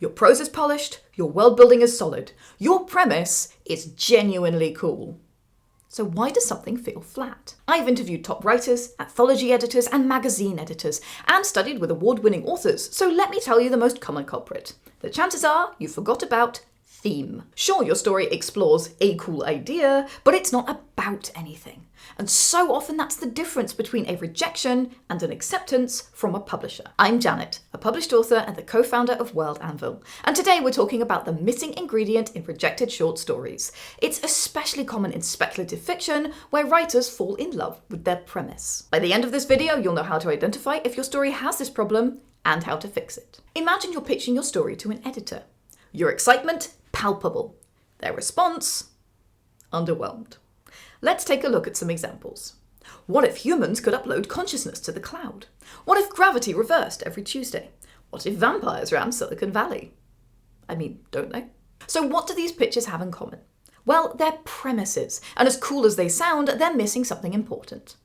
Your prose is polished, your world building is solid, your premise is genuinely cool. So why does something feel flat? I've interviewed top writers, anthology editors, and magazine editors, and studied with award-winning authors, so let me tell you the most common culprit. The chances are you forgot about theme. Sure, your story explores a cool idea, but it's not about anything. And so often that's the difference between a rejection and an acceptance from a publisher. I'm Janet, a published author and the co-founder of World Anvil. And today we're talking about the missing ingredient in rejected short stories. It's especially common in speculative fiction, where writers fall in love with their premise. By the end of this video, you'll know how to identify if your story has this problem and how to fix it. Imagine you're pitching your story to an editor. Your excitement, palpable. Their response, underwhelmed. Let's take a look at some examples. What if humans could upload consciousness to the cloud? What if gravity reversed every Tuesday? What if vampires ran Silicon Valley? I mean, don't they? So what do these pitches have in common? Well, they're premises, and as cool as they sound, they're missing something important.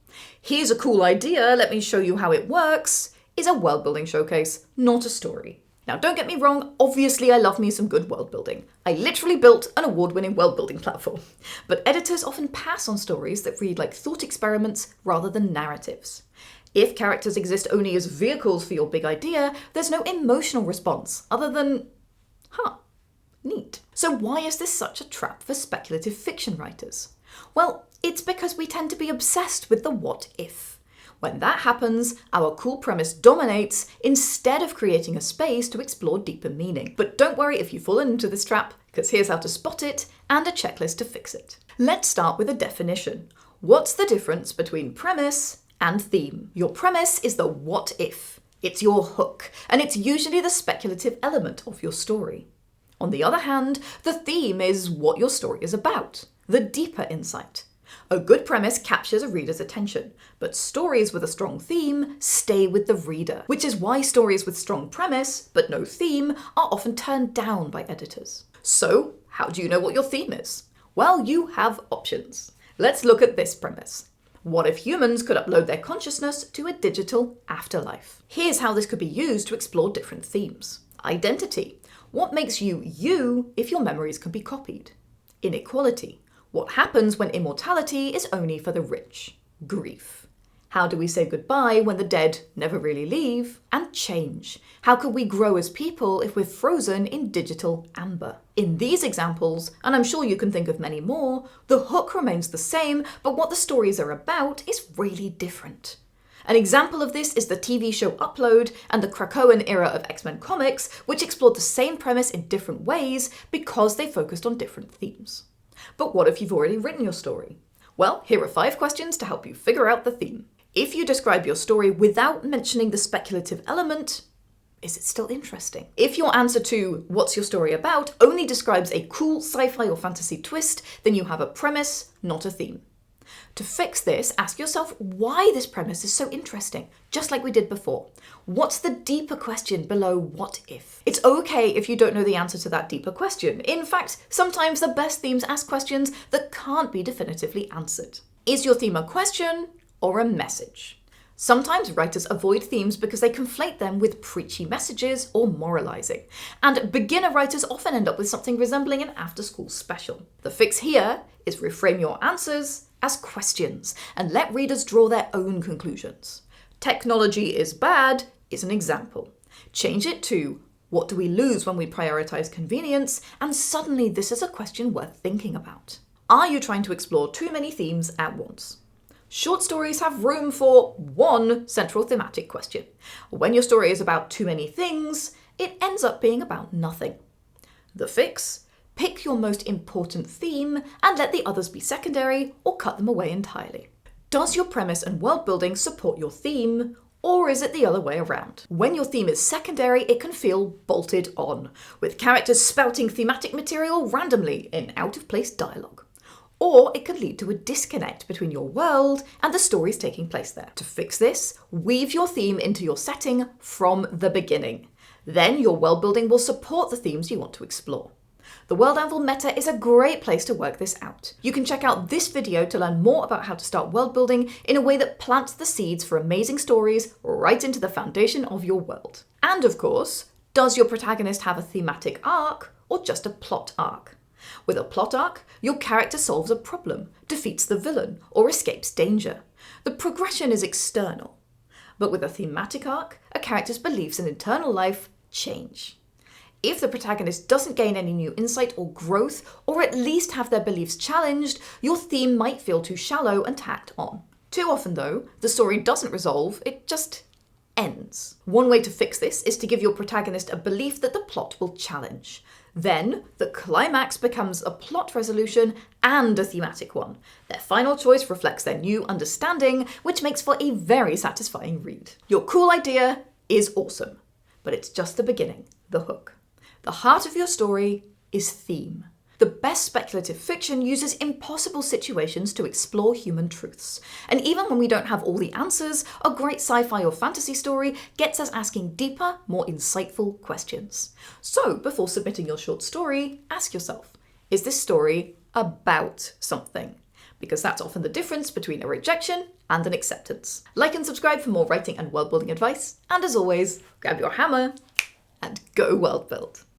Here's a cool idea, let me show you how it works, is a world building showcase, not a story. Now, don't get me wrong, obviously I love me some good world building. I literally built an award-winning world building platform. But editors often pass on stories that read like thought experiments rather than narratives. If characters exist only as vehicles for your big idea, there's no emotional response other than, neat. So why is this such a trap for speculative fiction writers? Well, it's because we tend to be obsessed with the what if. When that happens, our cool premise dominates instead of creating a space to explore deeper meaning. But don't worry if you've fallen into this trap, because here's how to spot it and a checklist to fix it. Let's start with a definition. What's the difference between premise and theme? Your premise is the what if. It's your hook, and it's usually the speculative element of your story. On the other hand, the theme is what your story is about, the deeper insight. A good premise captures a reader's attention, but stories with a strong theme stay with the reader, which is why stories with strong premise but no theme are often turned down by editors. So, how do you know what your theme is? Well, you have options. Let's look at this premise. What if humans could upload their consciousness to a digital afterlife? Here's how this could be used to explore different themes. Identity. What makes you you if your memories can be copied? Inequality. What happens when immortality is only for the rich? Grief. How do we say goodbye when the dead never really leave? And change. How can we grow as people if we're frozen in digital amber? In these examples, and I'm sure you can think of many more, the hook remains the same, but what the stories are about is really different. An example of this is the TV show Upload and the Krakoan era of X-Men comics, which explored the same premise in different ways because they focused on different themes. But what if you've already written your story? Well, here are 5 questions to help you figure out the theme. If you describe your story without mentioning the speculative element, is it still interesting? If your answer to what's your story about only describes a cool sci-fi or fantasy twist, then you have a premise, not a theme. To fix this, ask yourself why this premise is so interesting, just like we did before. What's the deeper question below what if? It's okay if you don't know the answer to that deeper question. In fact, sometimes the best themes ask questions that can't be definitively answered. Is your theme a question or a message? Sometimes writers avoid themes because they conflate them with preachy messages or moralizing. And beginner writers often end up with something resembling an after-school special. The fix here is reframe your answers as questions and let readers draw their own conclusions. Technology is bad is an example. Change it to what do we lose when we prioritize convenience, and suddenly this is a question worth thinking about. Are you trying to explore too many themes at once? Short stories have room for one central thematic question. When your story is about too many things, it ends up being about nothing. The fix? Pick your most important theme and let the others be secondary or cut them away entirely. Does your premise and world building support your theme, or is it the other way around? When your theme is secondary, it can feel bolted on, with characters spouting thematic material randomly in out-of-place dialogue. Or it could lead to a disconnect between your world and the stories taking place there. To fix this, weave your theme into your setting from the beginning. Then your world building will support the themes you want to explore. The World Anvil meta is a great place to work this out. You can check out this video to learn more about how to start world building in a way that plants the seeds for amazing stories right into the foundation of your world. And of course, Does your protagonist have a thematic arc or just a plot arc? With a plot arc, your character solves a problem, defeats the villain, or escapes danger. The progression is external. But with a thematic arc, a character's beliefs and internal life change. If the protagonist doesn't gain any new insight or growth, or at least have their beliefs challenged, your theme might feel too shallow and tacked on. Too often though, the story doesn't resolve, it just ends. One way to fix this is to give your protagonist a belief that the plot will challenge. Then, the climax becomes a plot resolution and a thematic one. Their final choice reflects their new understanding, which makes for a very satisfying read. Your cool idea is awesome, but it's just the beginning, the hook. The heart of your story is theme. The best speculative fiction uses impossible situations to explore human truths. And even when we don't have all the answers, a great sci-fi or fantasy story gets us asking deeper, more insightful questions. So before submitting your short story, ask yourself, is this story about something? Because that's often the difference between a rejection and an acceptance. Like and subscribe for more writing and world building advice. And as always, grab your hammer and go world build.